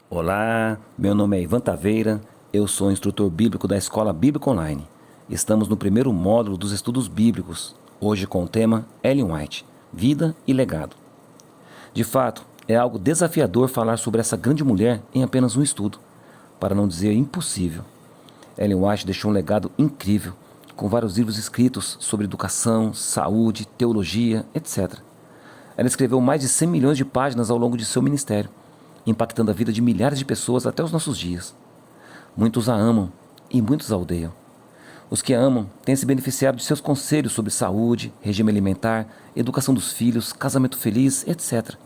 Olá, meu nome é Ivan Taveira, eu sou instrutor bíblico da Escola Bíblica Online. Estamos no primeiro módulo dos estudos bíblicos, hoje com o tema Ellen White, Vida e Legado. De fato, é algo desafiador falar sobre essa grande mulher em apenas um estudo, para não dizer impossível. Ellen White deixou um legado incrível, com vários livros escritos sobre educação, saúde, teologia, etc. Ela escreveu mais de 100 milhões de páginas ao longo de seu ministério, impactando a vida de milhares de pessoas até os nossos dias. Muitos a amam e muitos a odeiam. Os que a amam têm se beneficiado de seus conselhos sobre saúde, regime alimentar, educação dos filhos, casamento feliz, etc.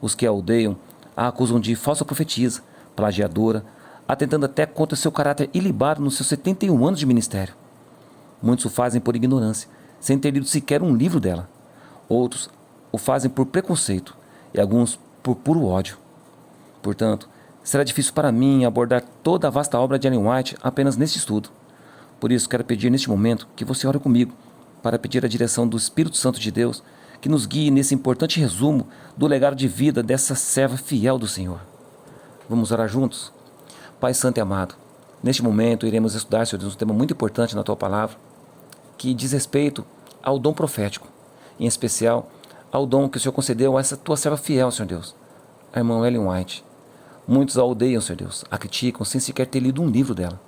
Os que a odeiam a acusam de falsa profetisa, plagiadora, atentando até contra seu caráter ilibado nos seus 71 anos de ministério. Muitos o fazem por ignorância, sem ter lido sequer um livro dela. Outros o fazem por preconceito e alguns por puro ódio. Portanto, será difícil para mim abordar toda a vasta obra de Ellen White apenas neste estudo. Por isso, quero pedir neste momento que você ore comigo para pedir a direção do Espírito Santo de Deus que nos guie nesse importante resumo do legado de vida dessa serva fiel do Senhor. Vamos orar juntos? Pai Santo e amado, neste momento iremos estudar, Senhor Deus, um tema muito importante na Tua Palavra, que diz respeito ao dom profético, em especial ao dom que o Senhor concedeu a essa Tua serva fiel, Senhor Deus, a irmã Ellen White. Muitos a odeiam, Senhor Deus, a criticam sem sequer ter lido um livro dela.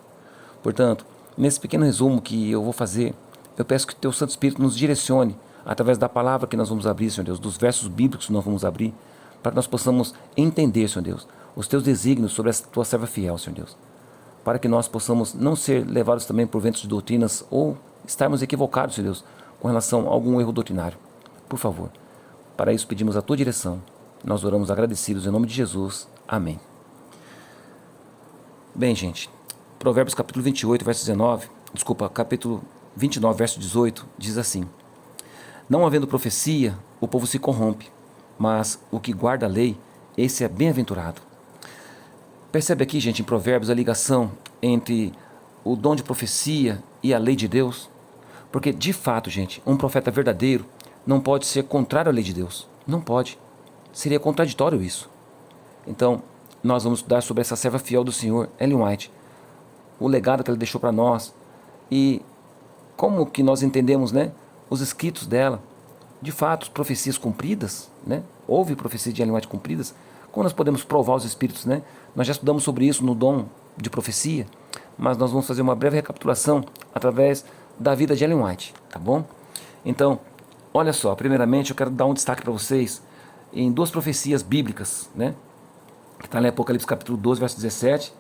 Portanto, nesse pequeno resumo que eu vou fazer, eu peço que o Teu Santo Espírito nos direcione através da palavra que nós vamos abrir, Senhor Deus, dos versos bíblicos que nós vamos abrir, para que nós possamos entender, Senhor Deus, os Teus desígnios sobre essa Tua serva fiel, Senhor Deus. Para que nós possamos não ser levados também por ventos de doutrinas ou estarmos equivocados, Senhor Deus, com relação a algum erro doutrinário. Por favor, para isso pedimos a Tua direção. Nós oramos agradecidos em nome de Jesus. Amém. Bem, gente, Provérbios capítulo 28, verso 19, capítulo 29, verso 18, diz assim: Não havendo profecia, o povo se corrompe, mas o que guarda a lei, esse é bem-aventurado. Percebe aqui, gente, em Provérbios, a ligação entre o dom de profecia e a lei de Deus? Porque, de fato, gente, um profeta verdadeiro não pode ser contrário à lei de Deus. Não pode. Seria contraditório isso. Então, nós vamos estudar sobre essa serva fiel do Senhor, Ellen White, o legado que ela deixou para nós e como que nós entendemos, né, os escritos dela. De fato, profecias cumpridas, né? Houve profecias de Ellen White cumpridas. Como nós podemos provar os espíritos, né? Nós já estudamos sobre isso no dom de profecia, mas nós vamos fazer uma breve recapitulação através da vida de Ellen White, tá bom? Então, olha só, primeiramente eu quero dar um destaque para vocês em duas profecias bíblicas, né? Que está em Apocalipse capítulo 12, verso 17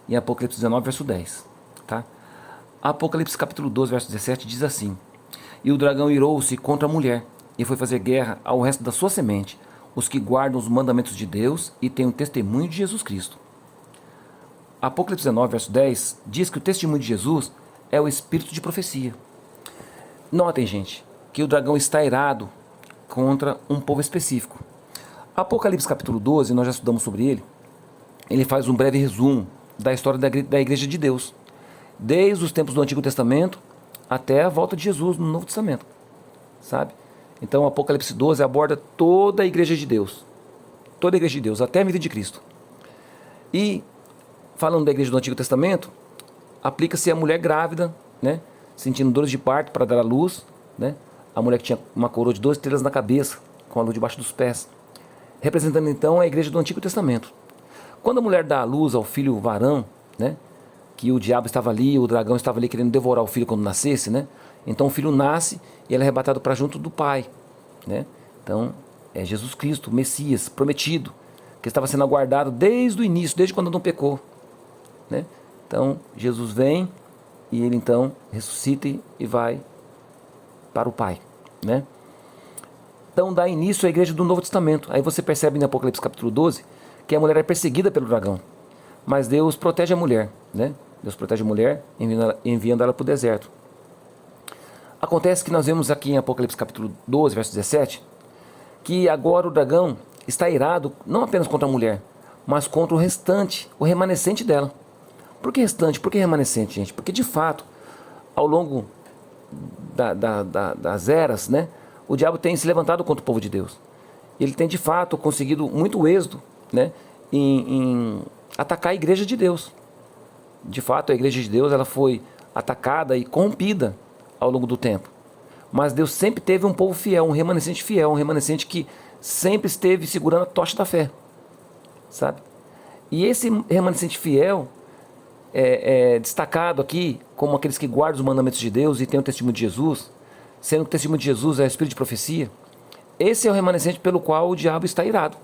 e Apocalipse 19, verso 10, tá? Apocalipse capítulo 12, verso 17 diz assim: E o dragão irou-se contra a mulher e foi fazer guerra ao resto da sua semente, os que guardam os mandamentos de Deus e têm o testemunho de Jesus Cristo. Apocalipse 19, verso 10 diz que o testemunho de Jesus é o espírito de profecia. Notem, gente, que o dragão está irado contra um povo específico. Apocalipse capítulo 12, nós já estudamos sobre ele. Ele faz um breve resumo da história da Igreja de Deus, desde os tempos do Antigo Testamento até a volta de Jesus no Novo Testamento, sabe? Então, Apocalipse 12 aborda toda a Igreja de Deus, até a vida de Cristo. E, falando da Igreja do Antigo Testamento, aplica-se à mulher grávida, né, sentindo dores de parto para dar à luz, né, a mulher que tinha uma coroa de 12 estrelas na cabeça, com a luz debaixo dos pés, representando então a Igreja do Antigo Testamento. Quando a mulher dá à luz ao filho varão, né, que o diabo estava ali, o dragão estava ali querendo devorar o filho quando nascesse, né? Então o filho nasce e ele é arrebatado para junto do pai, né? Então é Jesus Cristo, o Messias prometido, que estava sendo aguardado desde o início, desde quando Adão pecou, né? Então Jesus vem e ele então ressuscita e vai para o Pai, né? Então dá início à Igreja do Novo Testamento. Aí você percebe em Apocalipse capítulo 12 que a mulher é perseguida pelo dragão, mas Deus protege a mulher, né? Deus protege a mulher enviando ela para o deserto. Acontece que nós vemos aqui em Apocalipse capítulo 12, verso 17, que agora o dragão está irado não apenas contra a mulher, mas contra o restante, o remanescente dela. Por que restante? Por que remanescente, gente? Porque de fato, ao longo das eras, né, o diabo tem se levantado contra o povo de Deus. Ele tem de fato conseguido muito êxito, né, em atacar a igreja de Deus. De fato, a igreja de Deus ela foi atacada e corrompida ao longo do tempo. Mas Deus sempre teve um povo fiel, um remanescente que sempre esteve segurando a tocha da fé, sabe? E esse remanescente fiel é destacado aqui como aqueles que guardam os mandamentos de Deus e têm o testemunho de Jesus, sendo que o testemunho de Jesus é o espírito de profecia. Esse é o remanescente pelo qual o diabo está irado,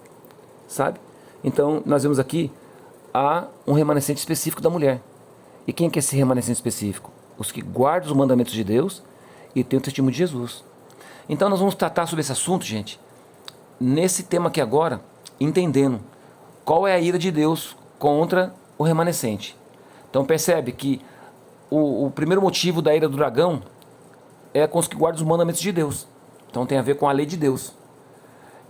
sabe? Então, nós vemos aqui há um remanescente específico da mulher. E quem é que é esse remanescente específico? Os que guardam os mandamentos de Deus e têm o testemunho de Jesus. Então, nós vamos tratar sobre esse assunto, gente, nesse tema aqui agora, entendendo qual é a ira de Deus contra o remanescente. Então, percebe que o primeiro motivo da ira do dragão é com os que guardam os mandamentos de Deus. Então, tem a ver com a lei de Deus.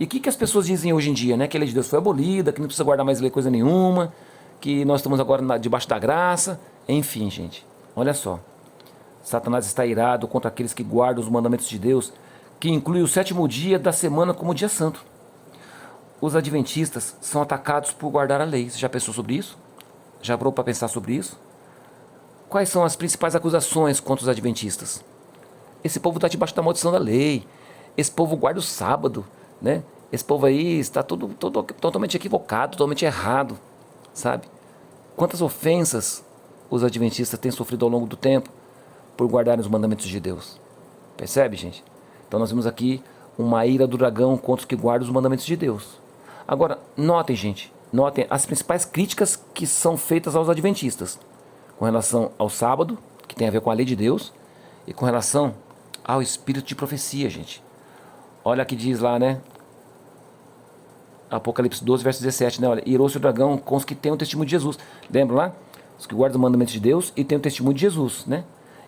E o que as pessoas dizem hoje em dia, né? Que a lei de Deus foi abolida, que não precisa guardar mais lei coisa nenhuma, que nós estamos agora debaixo da graça. Enfim, gente, olha só. Satanás está irado contra aqueles que guardam os mandamentos de Deus, que inclui o 7º dia da semana como dia santo. Os adventistas são atacados por guardar a lei. Você já pensou sobre isso? Já parou para pensar sobre isso? Quais são as principais acusações contra os adventistas? Esse povo está debaixo da maldição da lei. Esse povo guarda o sábado, né? Esse povo aí está totalmente equivocado, totalmente errado, sabe? Quantas ofensas os adventistas têm sofrido ao longo do tempo por guardarem os mandamentos de Deus? Percebe, gente? Então nós vemos aqui uma ira do dragão contra os que guardam os mandamentos de Deus. Agora, notem, gente, notem as principais críticas que são feitas aos adventistas com relação ao sábado, que tem a ver com a lei de Deus, e com relação ao espírito de profecia, gente. Olha que diz lá, né? Apocalipse 12, verso 17, né? Olha, irou-se o dragão com os que têm o testemunho de Jesus. Lembra lá? Os que guardam os mandamentos de Deus e têm o testemunho de Jesus, né?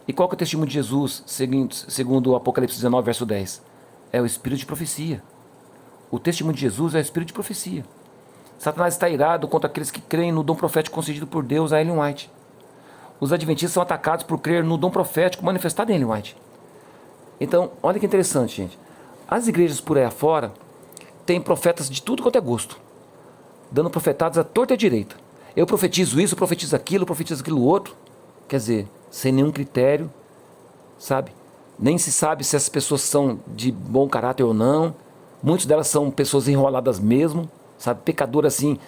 E qual que é o testemunho de Jesus, segundo o Apocalipse 19, verso 10? É o espírito de profecia. O testemunho de Jesus é o espírito de profecia. Satanás está irado contra aqueles que creem no dom profético concedido por Deus a Ellen White. Os adventistas são atacados por crer no dom profético manifestado em Ellen White. Então, olha que interessante, gente. As igrejas por aí afora têm profetas de tudo quanto é gosto, dando profetados à torta e à direita. Eu profetizo isso, profetizo aquilo outro. Quer dizer, sem nenhum critério, sabe? Nem se sabe se essas pessoas são de bom caráter ou não. Muitas delas são pessoas enroladas mesmo, sabe? Pecador assim,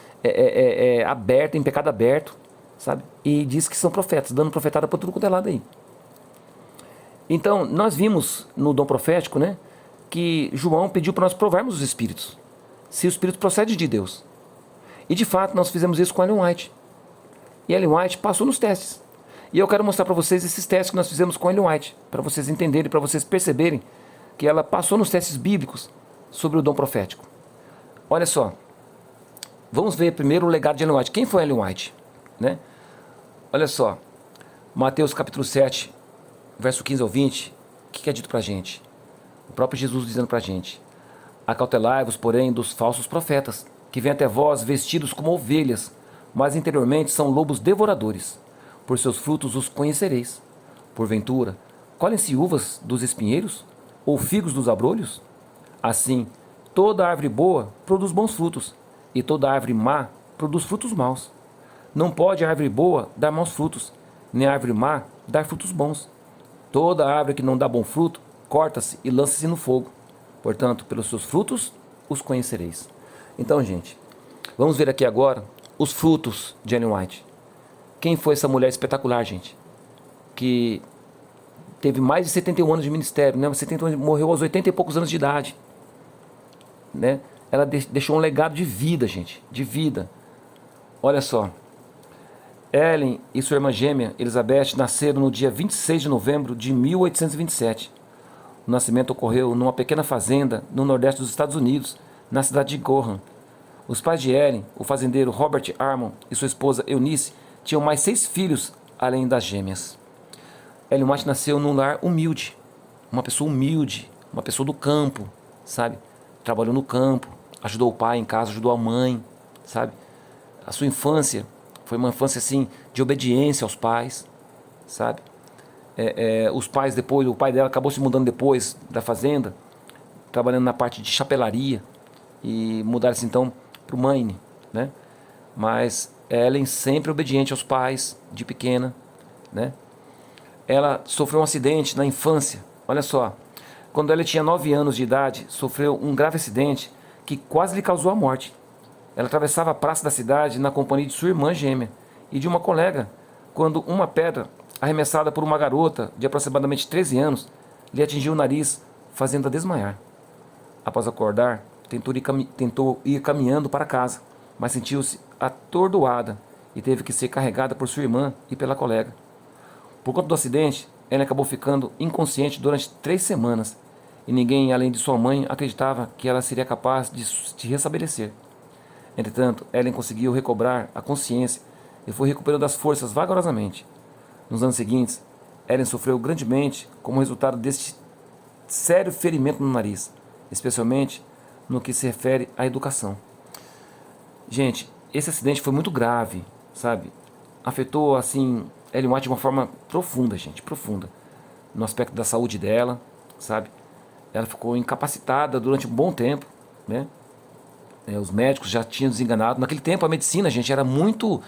aberto, em pecado aberto, sabe? E diz que são profetas, dando profetada para tudo quanto é lado aí. Então, nós vimos no dom profético, né, que João pediu para nós provarmos os espíritos, se o espírito procede de Deus. E de fato, nós fizemos isso com Ellen White. E Ellen White passou nos testes. E eu quero mostrar para vocês esses testes que nós fizemos com Ellen White, para vocês entenderem, para vocês perceberem que ela passou nos testes bíblicos sobre o dom profético. Olha só, vamos ver primeiro o legado de Ellen White. Quem foi Ellen White? Né? Olha só, Mateus capítulo 7, verso 15 ao 20, o que é dito para a gente? O próprio Jesus dizendo para a gente: acautelai-vos, porém, dos falsos profetas, que vêm até vós vestidos como ovelhas, mas interiormente são lobos devoradores. Por seus frutos os conhecereis. Porventura, colhem-se uvas dos espinheiros, ou figos dos abrolhos? Assim, toda árvore boa produz bons frutos, e toda árvore má produz frutos maus. Não pode a árvore boa dar maus frutos, nem a árvore má dar frutos bons. Toda árvore que não dá bom fruto, corta-se e lança-se no fogo. Portanto, pelos seus frutos os conhecereis. Então, gente, vamos ver aqui agora os frutos de Ellen White. Quem foi essa mulher espetacular, gente? Que teve mais de 71 anos de ministério, né? 71 anos, morreu aos 80 e poucos anos de idade, né? Ela deixou um legado de vida, gente, de vida. Olha só, Ellen e sua irmã gêmea, Elizabeth, nasceram no dia 26 de novembro de 1827. O nascimento ocorreu numa pequena fazenda no nordeste dos Estados Unidos, na cidade de Gorham. Os pais de Ellen, o fazendeiro Robert Armon e sua esposa Eunice, tinham mais 6 filhos, além das gêmeas. Ellen White nasceu num lar humilde, uma pessoa do campo, sabe? Trabalhou no campo, ajudou o pai em casa, ajudou a mãe, sabe? A sua infância foi uma infância assim de obediência aos pais, sabe? Os pais depois, o pai dela acabou se mudando depois da fazenda, trabalhando na parte de chapelaria, e mudaram-se então para o Maine, né? Mas Ellen sempre obediente aos pais, de pequena, né? Ela sofreu um acidente na infância. Olha só, quando ela tinha 9 anos de idade, sofreu um grave acidente que quase lhe causou a morte. Ela atravessava a praça da cidade na companhia de sua irmã gêmea e de uma colega, quando uma pedra, arremessada por uma garota de aproximadamente 13 anos, lhe atingiu o nariz, fazendo-a desmaiar. Após acordar, tentou ir caminhando para casa, mas sentiu-se atordoada e teve que ser carregada por sua irmã e pela colega. Por conta do acidente, ela acabou ficando inconsciente durante 3 semanas e ninguém, além de sua mãe, acreditava que ela seria capaz de se restabelecer. Entretanto, Ellen conseguiu recobrar a consciência e foi recuperando as forças vagarosamente. Nos anos seguintes, Ellen sofreu grandemente como resultado deste sério ferimento no nariz, especialmente no que se refere à educação. Gente, esse acidente foi muito grave, sabe? Afetou, assim, Ellen White de uma forma profunda, gente, profunda. No aspecto da saúde dela, sabe? Ela ficou incapacitada durante um bom tempo, né? Os médicos já tinham desenganado. Naquele tempo a medicina, gente, era muito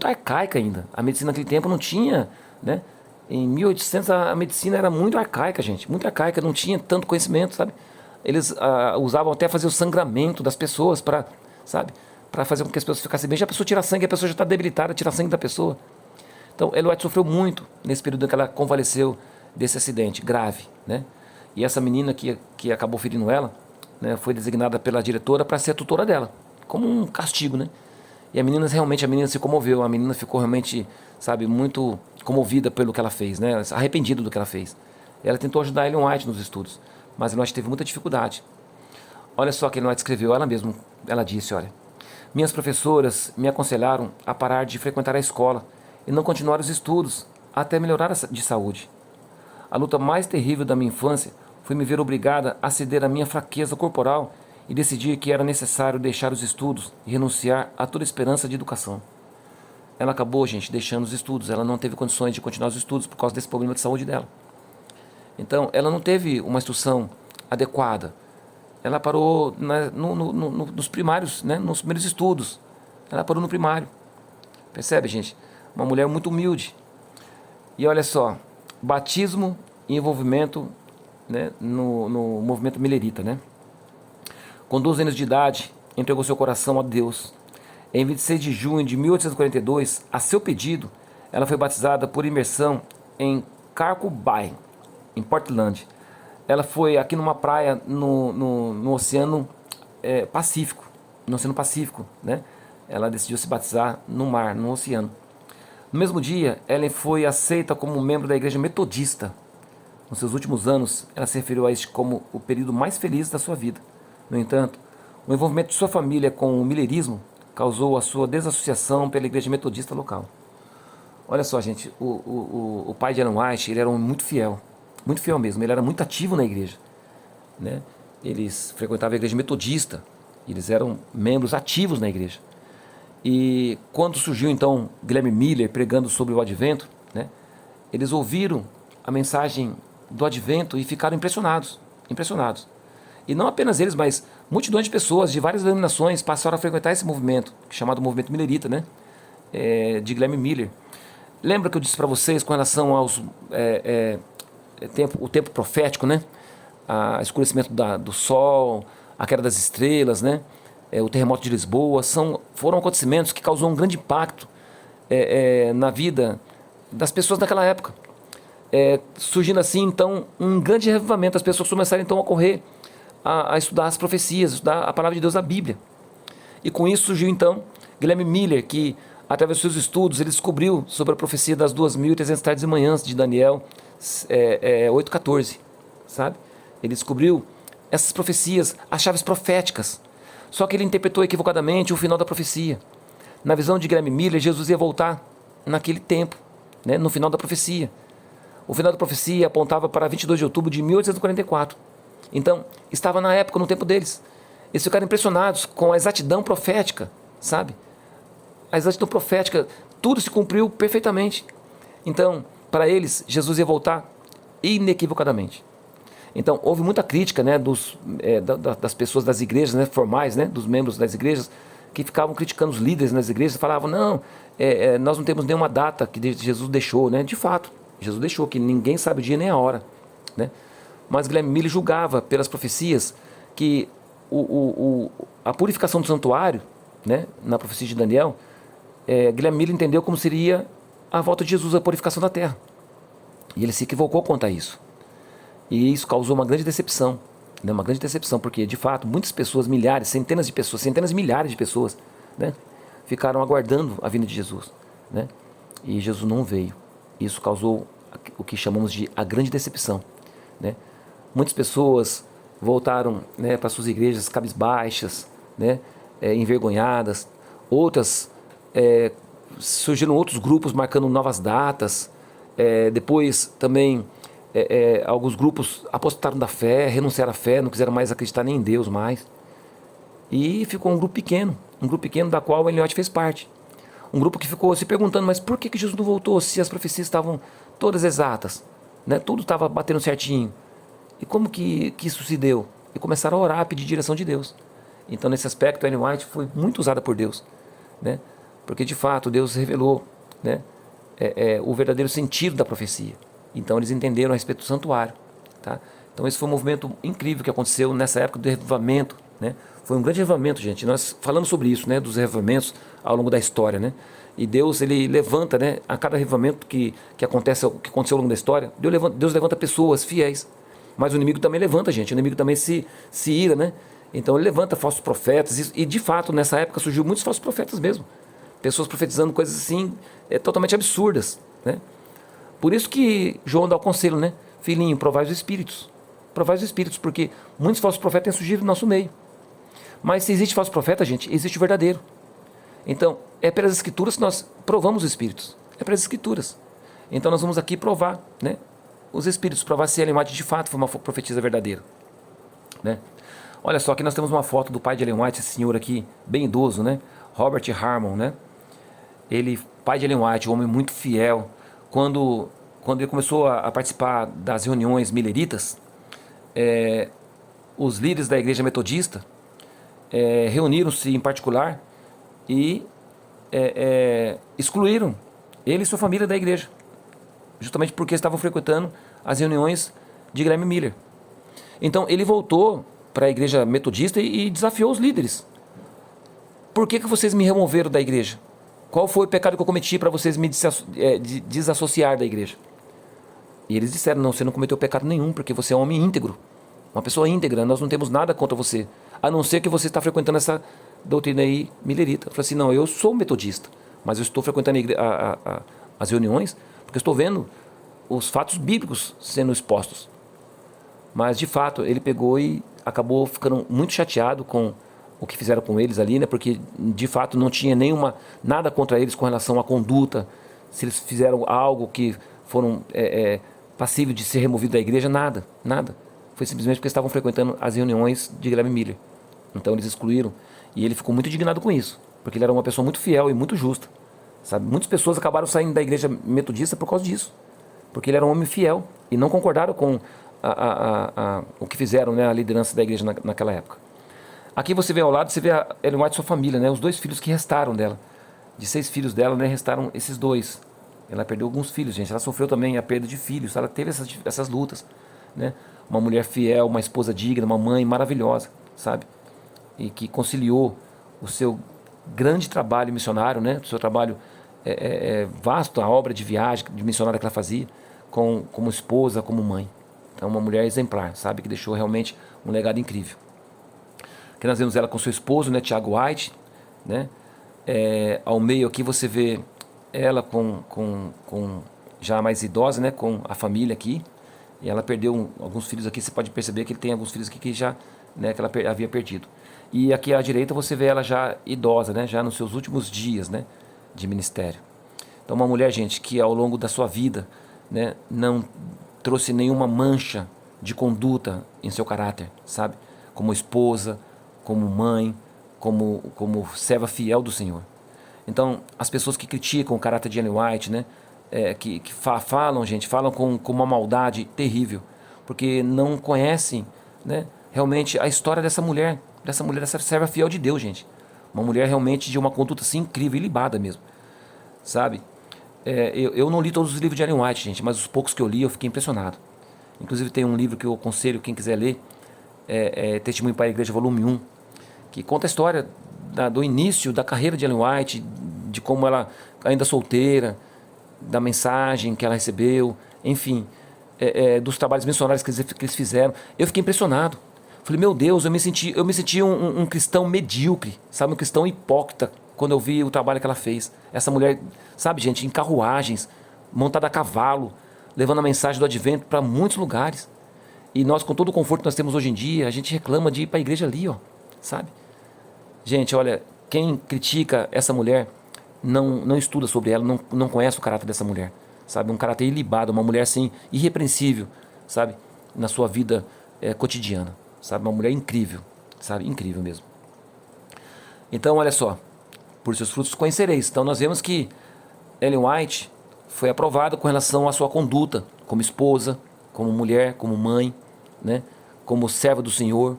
arcaica ainda. A medicina naquele tempo não tinha, né? Em 1800 a medicina era muito arcaica, gente, muito arcaica, não tinha tanto conhecimento, sabe? Eles usavam até fazer o sangramento das pessoas para, sabe? Para fazer com que as pessoas ficassem bem. Já a pessoa tira sangue, a pessoa já está debilitada, tira sangue da pessoa. Então, Ellen White sofreu muito nesse período em que ela convalesceu desse acidente grave, né? E essa menina que acabou ferindo ela, né, foi designada pela diretora para ser a tutora dela, como um castigo, né? E a menina se comoveu, a menina ficou realmente, sabe, muito comovida pelo que ela fez, né? Arrependida do que ela fez. Ela tentou ajudar a Ellen White nos estudos, mas Ellen White teve muita dificuldade. Olha só o que Ellen White escreveu, ela mesma, ela disse, olha: minhas professoras me aconselharam a parar de frequentar a escola e não continuar os estudos até melhorar de saúde. A luta mais terrível da minha infância foi me ver obrigada a ceder à minha fraqueza corporal e decidir que era necessário deixar os estudos e renunciar a toda esperança de educação. Ela acabou, gente, deixando os estudos. Ela não teve condições de continuar os estudos por causa desse problema de saúde dela. Então, ela não teve uma instrução adequada. Ela parou nos primários, né, nos primeiros estudos. Ela parou no primário. Percebe, gente? Uma mulher muito humilde. E olha só, batismo e envolvimento, né, no movimento milerita, né? Com 12 anos de idade, entregou seu coração a Deus. Em 26 de junho de 1842, a seu pedido, ela foi batizada por imersão em Carcubay, em Portland. Ela foi aqui numa praia no Oceano Pacífico, no Oceano Pacífico, né? Ela decidiu se batizar no mar, no oceano. No mesmo dia, Ellen foi aceita como membro da Igreja Metodista. Nos seus últimos anos, ela se referiu a este como o período mais feliz da sua vida. No entanto, o envolvimento de sua família com o milerismo causou a sua desassociação pela Igreja Metodista local. Olha só, gente, o pai de Ellen White, ele era um muito fiel mesmo, ele era muito ativo na igreja, né? Eles frequentavam a Igreja Metodista, eles eram membros ativos na igreja. E quando surgiu então Guilherme Miller pregando sobre o Advento, né, eles ouviram a mensagem do Advento e ficaram impressionados. E não apenas eles, mas multidões de pessoas de várias denominações passaram a frequentar esse movimento, chamado movimento milerita, né, de Guilherme Miller. Lembra que eu disse para vocês com relação aos o tempo profético, né, o escurecimento do sol, a queda das estrelas, né, o terremoto de Lisboa, foram acontecimentos que causou um grande impacto na vida das pessoas naquela época. Surgindo assim, então, um grande revivamento. As pessoas começaram então a correr a estudar as profecias, estudar a palavra de Deus, a Bíblia. E com isso surgiu então Guilherme Miller, que através dos seus estudos ele descobriu sobre a profecia das 2.300 tardes e manhãs de Daniel 8,14, sabe? Ele descobriu essas profecias, as chaves proféticas. Só que ele interpretou equivocadamente o final da profecia. Na visão de Guilherme Miller, Jesus ia voltar naquele tempo, né, no final da profecia. O final da profecia apontava para 22 de outubro de 1844. Então, estava na época, no tempo deles. Eles ficaram impressionados com a exatidão profética, sabe? A exatidão profética, tudo se cumpriu perfeitamente. Então, para eles, Jesus ia voltar inequivocadamente. Então, houve muita crítica, né, das pessoas das igrejas, né, formais, né, dos membros das igrejas, que ficavam criticando os líderes nas igrejas, falavam, não, nós não temos nenhuma data que Jesus deixou, né? De fato, Jesus deixou, que ninguém sabe o dia nem a hora, né? Mas Guilherme Miller julgava pelas profecias que a purificação do santuário, né, na profecia de Daniel, Guilherme Miller entendeu como seria a volta de Jesus, a purificação da terra. E ele se equivocou quanto a isso. E isso causou uma grande decepção, né? Uma grande decepção, porque de fato muitas pessoas, milhares, centenas de milhares de pessoas, né, ficaram aguardando a vinda de Jesus, né? E Jesus não veio. Isso causou o que chamamos de a grande decepção, né? Muitas pessoas voltaram, né, para suas igrejas cabisbaixas, né, envergonhadas. Outras, surgiram outros grupos marcando novas datas. Depois também alguns grupos apostaram da fé, renunciaram à fé, não quiseram mais acreditar nem em Deus mais. E ficou um grupo pequeno da qual Ellen White fez parte. Um grupo que ficou se perguntando, mas por que Jesus não voltou se as profecias estavam todas exatas, né? Tudo estava batendo certinho. E como que isso se deu? E começaram a orar, a pedir direção de Deus. Então, nesse aspecto, Ellen White foi muito usada por Deus, né? Porque, de fato, Deus revelou, né, o verdadeiro sentido da profecia. Então, eles entenderam a respeito do santuário, tá? Então, esse foi um movimento incrível que aconteceu nessa época do revivamento, né? Foi um grande revivamento, gente. Nós falamos sobre isso, né, dos revivamentos ao longo da história, né? E Deus, ele levanta, né, a cada revivamento que aconteceu ao longo da história, Deus levanta pessoas fiéis. Mas o inimigo também levanta, gente. O inimigo também se ira, né? Então ele levanta falsos profetas. E de fato, nessa época surgiu muitos falsos profetas mesmo. Pessoas profetizando coisas assim, totalmente absurdas, né? Por isso que João dá o conselho, né? Filhinho, provai os espíritos. Provai os espíritos, porque muitos falsos profetas têm surgido no nosso meio. Mas se existe falso profeta, gente, existe o verdadeiro. Então, é pelas escrituras que nós provamos os espíritos. É pelas escrituras. Então nós vamos aqui provar, né, os espíritos, provar se Ellen White de fato foi uma profetisa verdadeira, né? Olha só, aqui nós temos uma foto do pai de Ellen White, esse senhor aqui, bem idoso, né? Robert Harmon, né? Ele, pai de Ellen White, um homem muito fiel. Quando ele começou a participar das reuniões milleritas, os líderes da igreja metodista reuniram-se em particular e excluíram ele e sua família da igreja, justamente porque estavam frequentando as reuniões de Guilherme Miller. Então ele voltou para a igreja metodista e desafiou os líderes. Por que vocês me removeram da igreja? Qual foi o pecado que eu cometi para vocês me desassociar da igreja? E eles disseram, não, você não cometeu pecado nenhum, porque você é um homem íntegro, uma pessoa íntegra, nós não temos nada contra você, a não ser que você está frequentando essa doutrina aí millerita. Eu falei assim, não, eu sou metodista, mas eu estou frequentando as reuniões porque eu estou vendo os fatos bíblicos sendo expostos. Mas de fato ele pegou e acabou ficando muito chateado com o que fizeram com eles ali, né? Porque de fato não tinha nada contra eles com relação à conduta, se eles fizeram algo que foram passível de ser removido da igreja, nada. Foi simplesmente porque estavam frequentando as reuniões de Guilherme Miller. Então eles excluíram e ele ficou muito indignado com isso, porque ele era uma pessoa muito fiel e muito justa, sabe? Muitas pessoas acabaram saindo da igreja metodista por causa disso, porque ele era um homem fiel e não concordaram com o que fizeram, né, a liderança da igreja naquela época. Aqui você vê ao lado, você vê a Ellen White e sua família, né, os 2 filhos que restaram dela. De 6 filhos dela, né, restaram esses 2. Ela perdeu alguns filhos, gente. Ela sofreu também a perda de filhos. Ela teve essas lutas, né? Uma mulher fiel, uma esposa digna, uma mãe maravilhosa, sabe? E que conciliou o seu grande trabalho missionário, né? O seu trabalho vasto, a obra de viagem, de missionária que ela fazia, como esposa, como mãe. Então, uma mulher exemplar, sabe? Que deixou realmente um legado incrível. Aqui nós vemos ela com seu esposo, né? Tiago White, né? Ao meio aqui você vê ela com já mais idosa, né? Com a família aqui. E ela perdeu alguns filhos aqui. Você pode perceber que ele tem alguns filhos aqui que já, né? Que ela havia perdido. E aqui à direita você vê ela já idosa, né? Já nos seus últimos dias, né, de ministério. Então uma mulher, gente, que ao longo da sua vida, né, não trouxe nenhuma mancha de conduta em seu caráter, sabe? Como esposa, como mãe, como serva fiel do Senhor. Então as pessoas que criticam o caráter de Ellen White, né, falam com uma maldade terrível, porque não conhecem, né, realmente a história dessa mulher, dessa serva fiel de Deus, gente. Uma mulher realmente de uma conduta assim incrível, ilibada mesmo, sabe? Eu não li todos os livros de Ellen White, gente, mas os poucos que eu li eu fiquei impressionado. Inclusive tem um livro que eu aconselho quem quiser ler, Testemunho para a Igreja, volume 1, que conta a história do início da carreira de Ellen White, de como ela, ainda solteira, da mensagem que ela recebeu, enfim, dos trabalhos missionários que eles fizeram. Eu fiquei impressionado. Falei, meu Deus, eu me senti um cristão medíocre, sabe, um cristão hipócrita, quando eu vi o trabalho que ela fez. Essa mulher, sabe, gente, em carruagens, montada a cavalo, levando a mensagem do advento para muitos lugares. E nós, com todo o conforto que nós temos hoje em dia, a gente reclama de ir para a igreja ali, ó, sabe? Gente, olha, quem critica essa mulher não estuda sobre ela, não conhece o caráter dessa mulher, sabe? Um caráter ilibado, uma mulher assim, irrepreensível, sabe? Na sua vida cotidiana, sabe? Uma mulher incrível, sabe? Incrível mesmo. Então, olha só, por seus frutos conhecereis. Então, nós vemos que Ellen White foi aprovada com relação à sua conduta como esposa, como mulher, como mãe, né? Como serva do Senhor,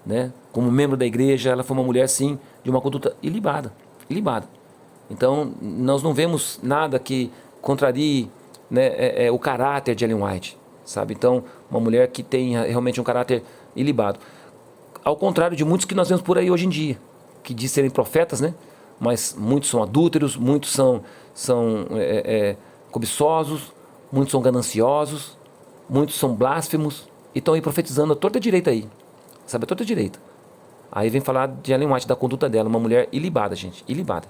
né? Como membro da igreja. Ela foi uma mulher, sim, de uma conduta ilibada, ilibada. Então, nós não vemos nada que contrarie, né, o caráter de Ellen White, sabe? Então, uma mulher que tem realmente um caráter ilibado. Ao contrário de muitos que nós vemos por aí hoje em dia, que dizem serem profetas, né? Mas muitos são adúlteros, muitos são cobiçosos, muitos são gananciosos, muitos são blasfemos e estão aí profetizando a torta direita aí, sabe? A torta direita. Aí vem falar de Ellen White, da conduta dela, uma mulher ilibada, gente, ilibada.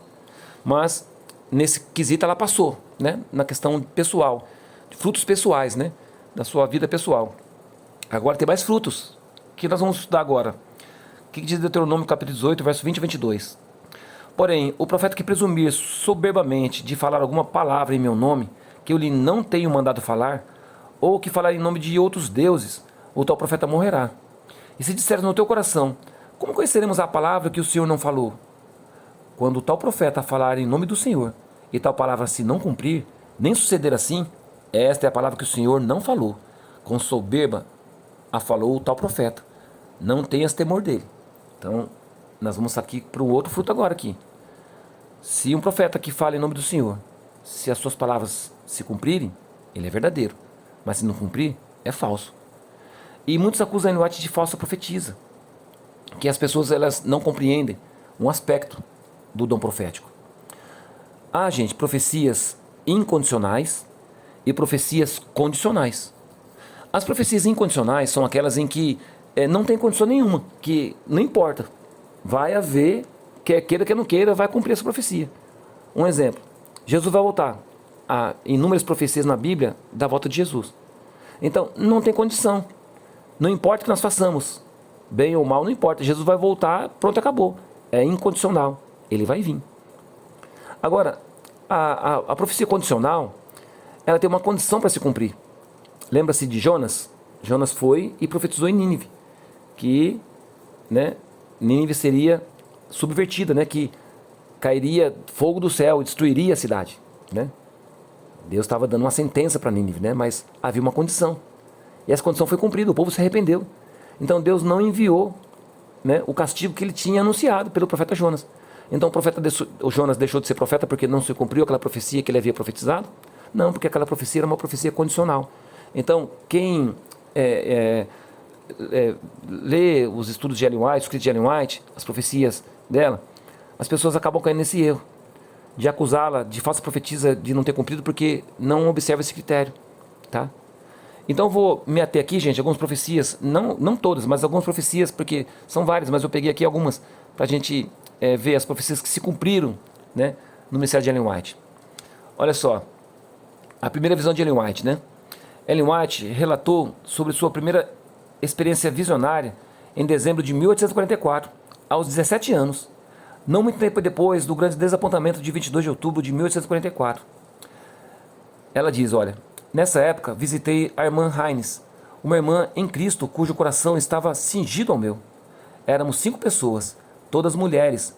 Mas nesse quesito ela passou, né? Na questão pessoal, de frutos pessoais, né? Da sua vida pessoal. Agora tem mais frutos, que nós vamos estudar agora. O que diz Deuteronômio capítulo 18, verso 20 e 22? Porém, o profeta que presumir soberbamente de falar alguma palavra em meu nome, que eu lhe não tenho mandado falar, ou que falar em nome de outros deuses, o tal profeta morrerá. E se disseres no teu coração, como conheceremos a palavra que o Senhor não falou? Quando o tal profeta falar em nome do Senhor, e tal palavra se não cumprir, nem suceder assim, esta é a palavra que o Senhor não falou. Com soberba a falou o tal profeta. Não tenhas temor dele. Então, nós vamos aqui para um outro fruto agora aqui. Se um profeta que fala em nome do Senhor, se as suas palavras se cumprirem, ele é verdadeiro. Mas se não cumprir, é falso. E muitos acusam Ellen White de falsa profetisa, que as pessoas elas não compreendem um aspecto do dom profético. Há, gente, profecias incondicionais e profecias condicionais. As profecias incondicionais são aquelas em que não tem condição nenhuma, que não importa, vai haver, quer queira, quer não queira, vai cumprir essa profecia. Um exemplo, Jesus vai voltar. Há inúmeras profecias na Bíblia da volta de Jesus. Então, não tem condição. Não importa o que nós façamos, bem ou mal, não importa. Jesus vai voltar, pronto, acabou. É incondicional, ele vai vir. Agora, a profecia condicional, ela tem uma condição para se cumprir. Lembra-se de Jonas? Jonas foi e profetizou em Nínive, que, né, Nínive seria subvertida, né, que cairia fogo do céu e destruiria a cidade, né? Deus estava dando uma sentença para Nínive, né, mas havia uma condição. E essa condição foi cumprida, o povo se arrependeu. Então Deus não enviou, né, o castigo que ele tinha anunciado pelo profeta Jonas. Então o Jonas deixou de ser profeta porque não se cumpriu aquela profecia que ele havia profetizado? Não, porque aquela profecia era uma profecia condicional. Então, quem lê os estudos de Ellen White, os escritos de Ellen White, as profecias dela, as pessoas acabam caindo nesse erro de acusá-la de falsa profetisa, de não ter cumprido, porque não observa esse critério, tá? Então eu vou me ater aqui, gente, algumas profecias, não todas, mas algumas profecias, porque são várias, mas eu peguei aqui algumas para a gente ver as profecias que se cumpriram, né, no ministério de Ellen White. Olha só, a primeira visão de Ellen White, né? Ellen White relatou sobre sua primeira experiência visionária em dezembro de 1844, aos 17 anos, não muito tempo depois do grande desapontamento de 22 de outubro de 1844. Ela diz, olha, nessa época visitei a irmã Hines, uma irmã em Cristo cujo coração estava cingido ao meu. Éramos 5 pessoas, todas mulheres,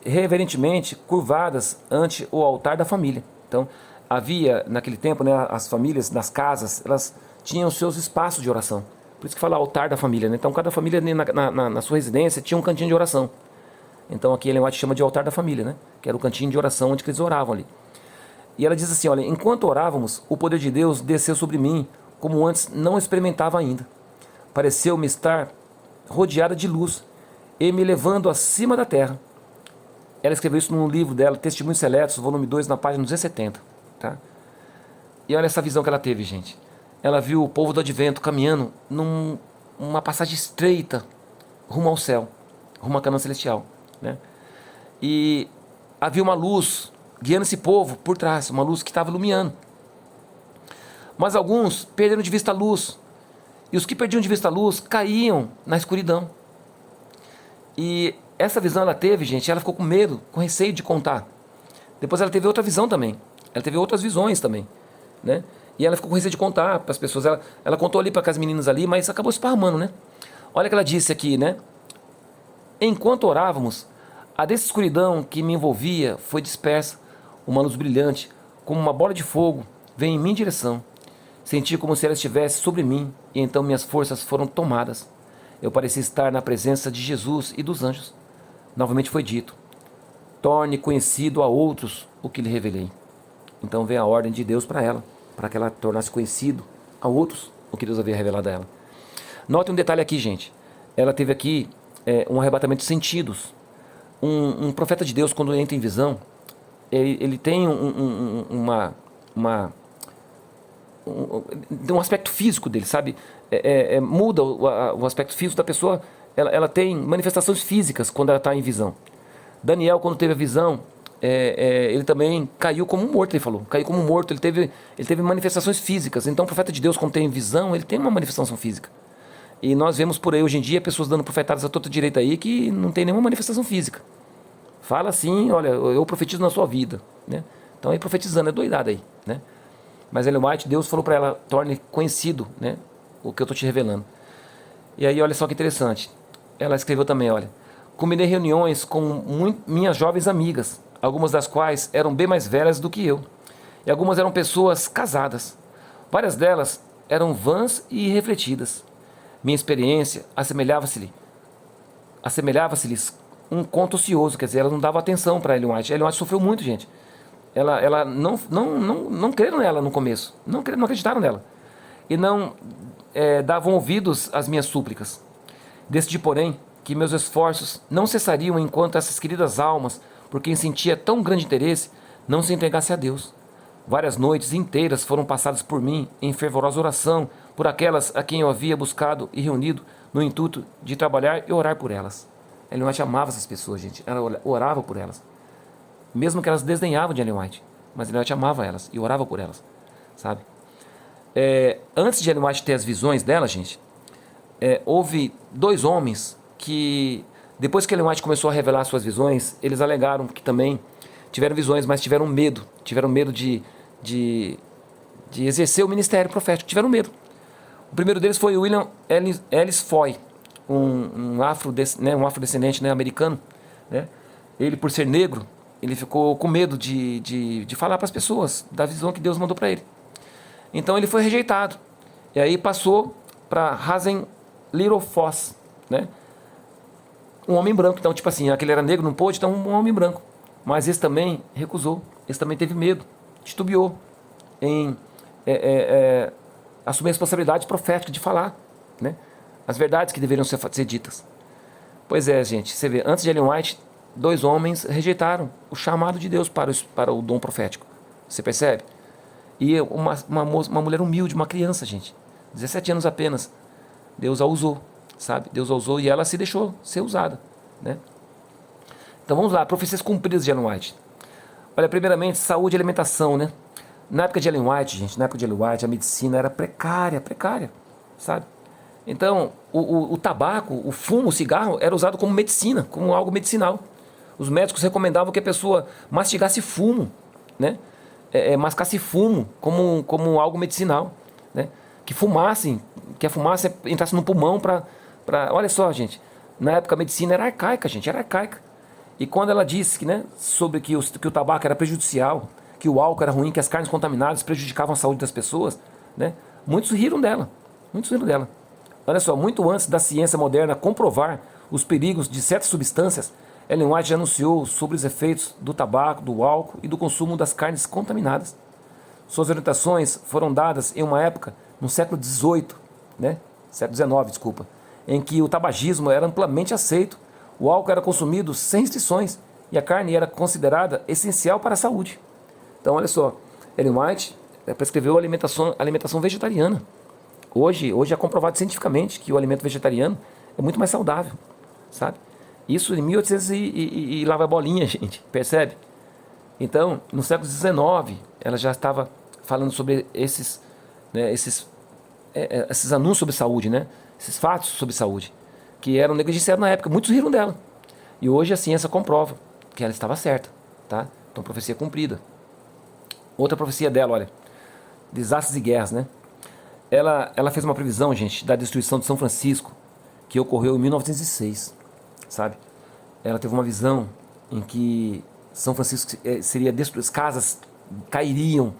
reverentemente curvadas ante o altar da família. Então, havia naquele tempo, né, as famílias nas casas, elas tinham seus espaços de oração. Por isso que fala altar da família, né? Então cada família na sua residência tinha um cantinho de oração. Então aqui Ellen White chama de altar da família, né? Que era o cantinho de oração onde eles oravam ali. E ela diz assim, olha, enquanto orávamos, o poder de Deus desceu sobre mim, como antes não experimentava ainda. Pareceu-me estar rodeada de luz e me levando acima da terra. Ela escreveu isso num livro dela, Testemunhos Seletos, volume 2, na página 270. Tá? E olha essa visão que ela teve, gente. Ela viu o povo do advento caminhando numa passagem estreita rumo ao céu, rumo à Canaã celestial. Né? E havia uma luz guiando esse povo por trás, uma luz que estava iluminando. Mas alguns perderam de vista a luz. E os que perdiam de vista a luz caíam na escuridão. E essa visão ela teve, gente, ela ficou com medo, com receio de contar. Depois ela teve outra visão também. Ela teve outras visões também, né? E ela ficou com receio de contar para as pessoas. Ela contou ali para as meninas ali, mas acabou esparramando, né? Olha o que ela disse aqui, né? Enquanto orávamos, a densa escuridão que me envolvia foi dispersa. Uma luz brilhante, como uma bola de fogo, veio em minha direção. Senti como se ela estivesse sobre mim, e então minhas forças foram tomadas. Eu parecia estar na presença de Jesus e dos anjos. Novamente foi dito, torne conhecido a outros o que lhe revelei. Então veio a ordem de Deus para que ela tornasse conhecido a outros o que Deus havia revelado a ela. Note um detalhe aqui, gente. Ela teve aqui um arrebatamento de sentidos. Um profeta de Deus, quando entra em visão, ele tem um aspecto físico dele, sabe? Muda o aspecto físico da pessoa. Ela tem manifestações físicas quando ela está em visão. Daniel, quando teve a visão, ele também caiu como morto, ele falou. Caiu como morto, ele teve manifestações físicas. Então o profeta de Deus, quando tem visão, ele tem uma manifestação física. E nós vemos por aí hoje em dia pessoas dando profetadas à torta direita aí que não tem nenhuma manifestação física. Fala assim, olha, eu profetizo na sua vida, né? Então aí profetizando, é doidada aí, né? Mas Ellen White, Deus falou para ela, torne conhecido, né, o que eu estou te revelando. E aí olha só que interessante, ela escreveu também, olha, combinei reuniões com minhas jovens amigas, algumas das quais eram bem mais velhas do que eu, e algumas eram pessoas casadas. Várias delas eram vãs e irrefletidas. Minha experiência assemelhava-se-lhes um conto ocioso, quer dizer, ela não dava atenção para Ellen White. Ellen White sofreu muito, gente. Ela não creram nela no começo, não acreditaram nela. E não davam ouvidos às minhas súplicas. Decidi, porém, que meus esforços não cessariam enquanto essas queridas almas, por quem sentia tão grande interesse, não se entregassem a Deus. Várias noites inteiras foram passadas por mim em fervorosa oração por aquelas a quem eu havia buscado e reunido no intuito de trabalhar e orar por elas. Ellen White amava essas pessoas, gente. Ela orava por elas. Mesmo que elas desdenhavam de Ellen White. Mas Ellen White amava elas e orava por elas. Sabe? Antes de Ellen White ter as visões dela, gente, houve dois homens que, depois que Ellen White começou a revelar suas visões, eles alegaram que também tiveram visões, mas tiveram medo. Tiveram medo de exercer o ministério profético. Tiveram medo. O primeiro deles foi William Ellis Foy, um afrodescendente, né, americano. Né? Ele, por ser negro, ele ficou com medo de falar para as pessoas da visão que Deus mandou para ele. Então ele foi rejeitado. E aí passou para Hazen Little Foss, né? Um homem branco. Então, tipo assim, aquele era negro, não pôde, então um homem branco. Mas esse também recusou. Esse também teve medo, titubeou em assumir a responsabilidade profética de falar, né, as verdades que deveriam ser ditas. Pois é, gente, você vê, antes de Ellen White, dois homens rejeitaram o chamado de Deus para o dom profético. Você percebe? E uma mulher humilde, uma criança, gente, 17 anos apenas, Deus a usou, sabe? Deus a usou e ela se deixou ser usada, né? Então vamos lá, profecias cumpridas de Ellen White. Olha, primeiramente, saúde e alimentação, né? Na época de Ellen White, gente, a medicina era precária, sabe? Então, o tabaco, o fumo, o cigarro era usado como medicina, como algo medicinal. Os médicos recomendavam que a pessoa mastigasse fumo, né? Mascasse fumo como algo medicinal, né? Que a fumaça entrasse no pulmão para... Olha só, gente, na época a medicina era arcaica, gente, era arcaica. E quando ela disse sobre que o tabaco era prejudicial, que o álcool era ruim, que as carnes contaminadas prejudicavam a saúde das pessoas, né? Muitos riram dela. Olha só, muito antes da ciência moderna comprovar os perigos de certas substâncias, Ellen White já anunciou sobre os efeitos do tabaco, do álcool e do consumo das carnes contaminadas. Suas orientações foram dadas em uma época, no século XVIII, né? Século XIX, desculpa, em que o tabagismo era amplamente aceito, o álcool era consumido sem restrições e a carne era considerada essencial para a saúde. Então, olha só, Ellen White prescreveu alimentação vegetariana. Hoje é comprovado cientificamente que o alimento vegetariano é muito mais saudável, sabe? Isso em 1800 e lá vai bolinha, gente, percebe? Então, no século XIX, ela já estava falando sobre esses, né, esses anúncios sobre saúde, né? Esses fatos sobre saúde, que eram negligenciados na época. Muitos riram dela. E hoje a ciência comprova que ela estava certa, tá? Então, profecia cumprida. Outra profecia dela, olha, desastres e guerras, né? Ela fez uma previsão, gente, da destruição de São Francisco, que ocorreu em 1906, sabe? Ela teve uma visão em que São Francisco seria destruído, as casas cairiam,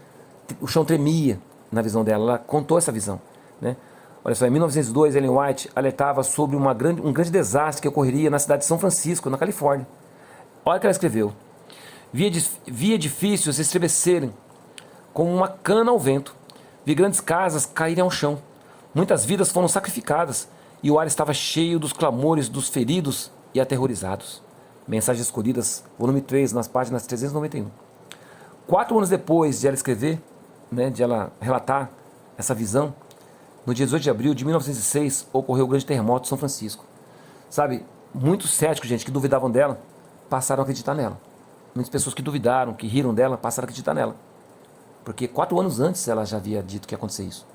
o chão tremia na visão dela. Ela contou essa visão, né? Olha só, em 1902, Ellen White alertava sobre um grande desastre que ocorreria na cidade de São Francisco, na Califórnia. Olha o que ela escreveu. Vi edifícios estremecerem como uma cana ao vento. Vi grandes casas caírem ao chão. Muitas vidas foram sacrificadas e o ar estava cheio dos clamores dos feridos e aterrorizados. Mensagens Escolhidas, volume 3, nas páginas 391. 4 anos depois de ela escrever, né, de ela relatar essa visão, no dia 18 de abril de 1906, ocorreu o grande terremoto de São Francisco. Sabe, muitos céticos, gente, que duvidavam dela, passaram a acreditar nela. Muitas pessoas que duvidaram, que riram dela, passaram a acreditar nela. Porque 4 anos antes ela já havia dito que ia acontecer isso.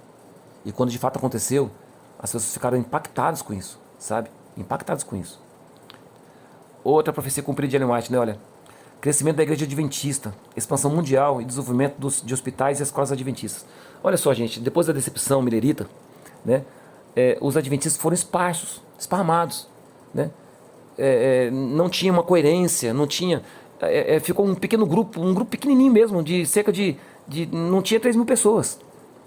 E quando de fato aconteceu, as pessoas ficaram impactadas com isso, sabe? Impactadas com isso. Outra profecia cumprida de Ellen White, né? Olha, crescimento da igreja adventista, expansão mundial e desenvolvimento de hospitais e escolas adventistas. Olha só, gente, depois da decepção milerita, né? Os adventistas foram esparramados, né? Não tinha uma coerência, não tinha... ficou um pequeno grupo, um grupo pequenininho mesmo, de cerca de não tinha 3.000 pessoas,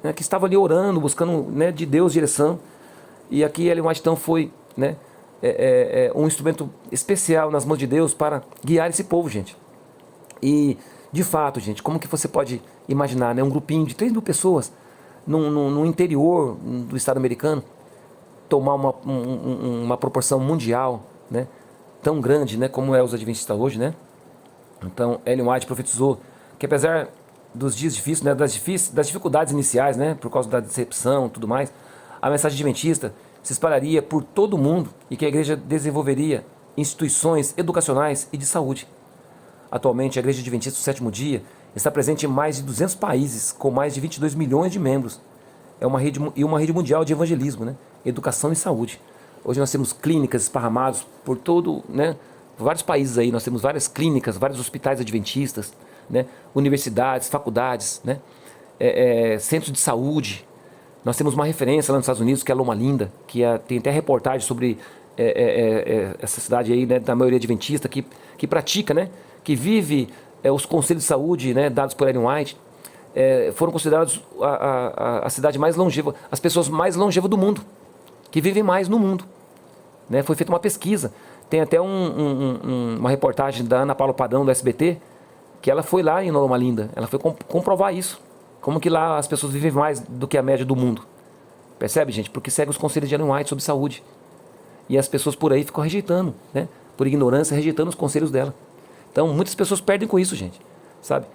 né, que estavam ali orando, buscando, né, de Deus direção. E aqui Ellen White então foi, né, um instrumento especial nas mãos de Deus para guiar esse povo, gente. E de fato, gente, como que você pode imaginar, né, um grupinho de 3.000 pessoas no interior do estado americano tomar uma proporção mundial, né, tão grande, né, como é os adventistas hoje, né? Então Ellen White profetizou que apesar dos dias difíceis, né, das dificuldades iniciais, né, por causa da decepção e tudo mais, a mensagem adventista se espalharia por todo o mundo e que a igreja desenvolveria instituições educacionais e de saúde. Atualmente, a Igreja Adventista do Sétimo Dia está presente em mais de 200 países, com mais de 22 milhões de membros. É uma rede mundial de evangelismo, né, educação e saúde. Hoje nós temos clínicas esparramadas por todo, né, vários países aí. Nós temos várias clínicas, vários hospitais adventistas, né, universidades, faculdades, né, centros de saúde. Nós temos uma referência lá nos Estados Unidos, que é Loma Linda, que tem até reportagem sobre essa cidade aí, né, da maioria adventista, que pratica, né, que vive os conselhos de saúde, né, dados por Ellen White. Foram considerados a cidade mais longeva, as pessoas mais longevas do mundo, que vivem mais no mundo, né? Foi feita uma pesquisa. Tem até uma reportagem da Ana Paula Padrão, do SBT, que ela foi lá em Loma Linda. Ela foi comprovar isso. Como que lá as pessoas vivem mais do que a média do mundo. Percebe, gente? Porque segue os conselhos de Ellen White sobre saúde. E as pessoas por aí ficam rejeitando, né? Por ignorância, rejeitando os conselhos dela. Então, muitas pessoas perdem com isso, gente. Sabe?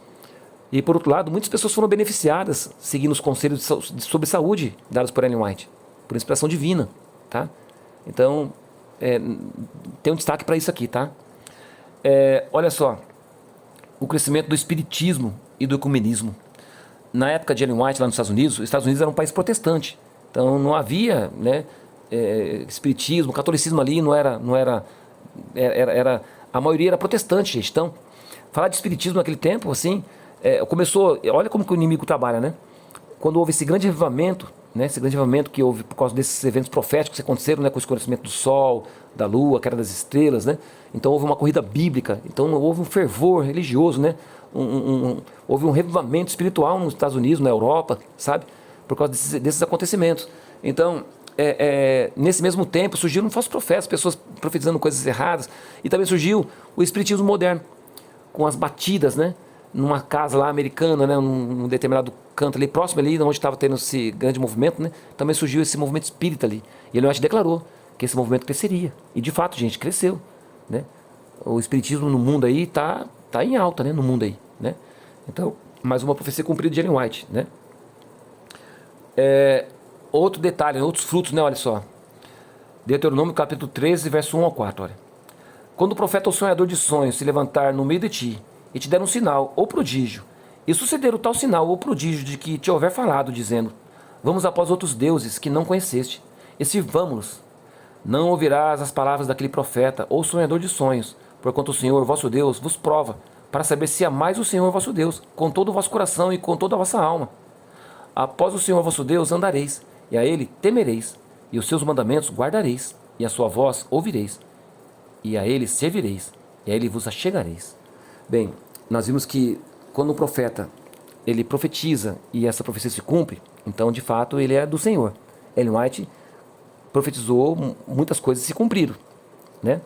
E, por outro lado, muitas pessoas foram beneficiadas seguindo os conselhos sobre saúde dados por Ellen White. Por inspiração divina, tá? Então, tem um destaque para isso aqui, tá? Olha só, o crescimento do espiritismo e do ecumenismo. Na época de Ellen White, lá nos Estados Unidos, os Estados Unidos era um país protestante. Então, não havia, né, espiritismo, catolicismo ali era a maioria era protestante, gente. Então, falar de espiritismo naquele tempo, assim, começou... Olha como que o inimigo trabalha, né? Quando houve esse grande avivamento, né? Esse grande avivamento que houve por causa desses eventos proféticos que aconteceram, né? Com o escurecimento do sol, da lua, queda das estrelas, né? Então houve uma corrida bíblica, então houve um fervor religioso, né? Houve um revivamento espiritual nos Estados Unidos, na Europa, sabe? Por causa desses acontecimentos. Então, nesse mesmo tempo, surgiram falsos profetas, pessoas profetizando coisas erradas, e também surgiu o espiritismo moderno, com as batidas, né? Numa casa lá americana, né? Num determinado canto ali, próximo ali, onde estava tendo esse grande movimento, né? Também surgiu esse movimento espírita ali. E ele declarou que esse movimento cresceria. E de fato, gente, cresceu, né? O espiritismo no mundo aí tá em alta, né? No mundo aí, né? Então, mais uma profecia cumprida de Ellen White, né? Outro detalhe, outros frutos, né? Olha só. Deuteronômio capítulo 13, verso 1 ao 4, olha. Quando o profeta ou sonhador de sonhos se levantar no meio de ti e te der um sinal ou prodígio, e suceder o tal sinal ou prodígio de que te houver falado, dizendo: vamos após outros deuses que não conheceste, e sirvamo-los, não ouvirás as palavras daquele profeta ou sonhador de sonhos, porquanto o Senhor vosso Deus vos prova, para saber se amais o Senhor vosso Deus, com todo o vosso coração e com toda a vossa alma. Após o Senhor vosso Deus andareis, e a ele temereis, e os seus mandamentos guardareis, e a sua voz ouvireis, e a ele servireis, e a ele vos achegareis. Bem, nós vimos que quando o profeta ele profetiza e essa profecia se cumpre, então de fato ele é do Senhor. Ellen White profetizou, muitas coisas se cumpriram, né?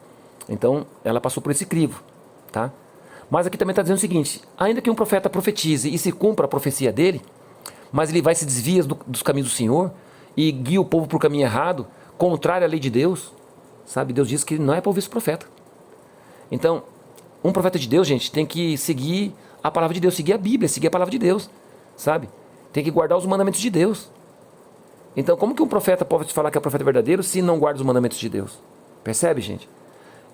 Então ela passou por esse crivo, tá? Mas aqui também está dizendo o seguinte: ainda que um profeta profetize e se cumpra a profecia dele, mas ele vai se desvia dos caminhos do Senhor e guia o povo para o caminho errado, contrário à lei de Deus, sabe? Deus diz que ele não é para ouvir esse profeta. Então, um profeta de Deus, gente, tem que seguir a palavra de Deus, seguir a Bíblia, seguir a palavra de Deus, sabe? Tem que guardar os mandamentos de Deus. Então, como que um profeta pode falar que é profeta verdadeiro se não guarda os mandamentos de Deus? Percebe, gente?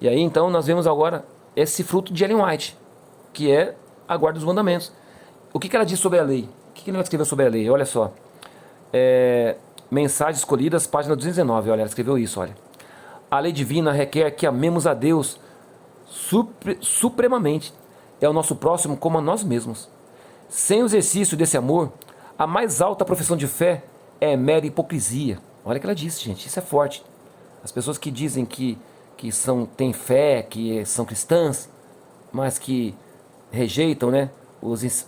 E aí, então, nós vemos agora esse fruto de Ellen White, que é a guarda dos mandamentos. O que ela diz sobre a lei? O que ela escreveu sobre a lei? Olha só. Mensagens Escolhidas, página 219. Olha, ela escreveu isso, olha. A lei divina requer que amemos a Deus supremamente. É o nosso próximo como a nós mesmos. Sem o exercício desse amor, a mais alta profissão de fé é mera hipocrisia. Olha o que ela disse, gente. Isso é forte. As pessoas que dizem que têm fé, que são cristãs, mas que rejeitam, né,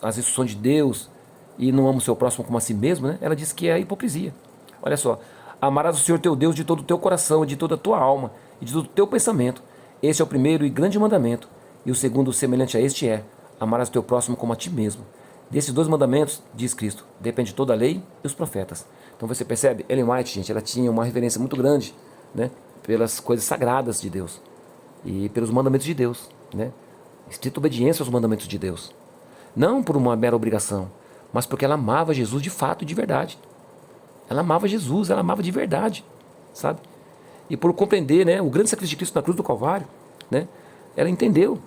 as instruções de Deus e não amam o seu próximo como a si mesmo, né? Ela diz que é hipocrisia. Olha só. Amarás o Senhor teu Deus de todo o teu coração, de toda a tua alma e de todo o teu pensamento. Este é o primeiro e grande mandamento. E o segundo, semelhante a este, é: amarás o teu próximo como a ti mesmo. Desses dois mandamentos, diz Cristo, depende toda a lei e os profetas. Então você percebe, Ellen White, gente, ela tinha uma reverência muito grande, né, pelas coisas sagradas de Deus e pelos mandamentos de Deus, né? Estrita obediência aos mandamentos de Deus. Não por uma mera obrigação, mas porque ela amava Jesus de fato e de verdade. Ela amava Jesus, ela amava de verdade, sabe? E por compreender, né, o grande sacrifício de Cristo na cruz do Calvário, né, ela entendeu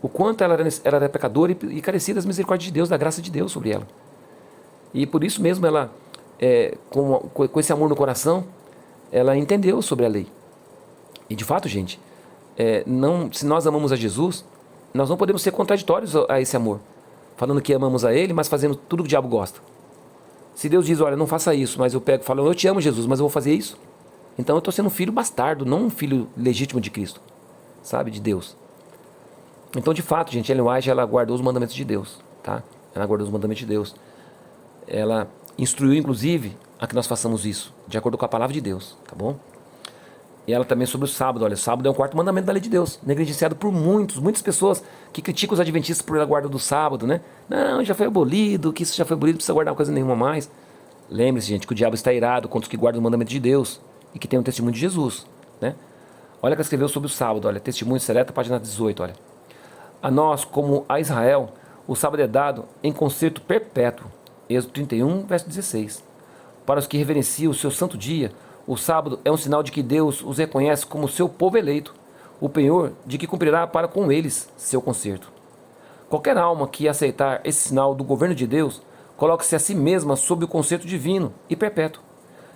o quanto ela era pecadora e carecia das misericórdias de Deus, da graça de Deus sobre ela. E por isso mesmo ela, com esse amor no coração, ela entendeu sobre a lei. E de fato, gente, se nós amamos a Jesus, nós não podemos ser contraditórios a esse amor, falando que amamos a Ele, mas fazendo tudo que o diabo gosta. Se Deus diz: olha, não faça isso, mas eu pego e falo: eu te amo, Jesus, mas eu vou fazer isso, então eu estou sendo um filho bastardo, não um filho legítimo de Cristo, sabe, de Deus. Então, de fato, gente, Ellen White, ela guardou os mandamentos de Deus, tá? Ela guardou os mandamentos de Deus. Ela instruiu, inclusive, a que nós façamos isso, de acordo com a palavra de Deus, tá bom? E ela também sobre o sábado. Olha, o sábado é um quarto mandamento da lei de Deus, negligenciado por muitas pessoas que criticam os adventistas por a guarda do sábado, né? Não, já foi abolido, que isso já foi abolido, não precisa guardar coisa nenhuma mais. Lembre-se, gente, que o diabo está irado contra os que guardam o mandamento de Deus e que tem o testemunho de Jesus, né? Olha o que ela escreveu sobre o sábado, olha, Testemunho Seleta, página 18, olha. A nós, como a Israel, o sábado é dado em concerto perpétuo. Êxodo 31, verso 16. Para os que reverenciam o seu santo dia, o sábado é um sinal de que Deus os reconhece como seu povo eleito, o penhor de que cumprirá para com eles seu concerto. Qualquer alma que aceitar esse sinal do governo de Deus, coloca-se a si mesma sob o concerto divino e perpétuo.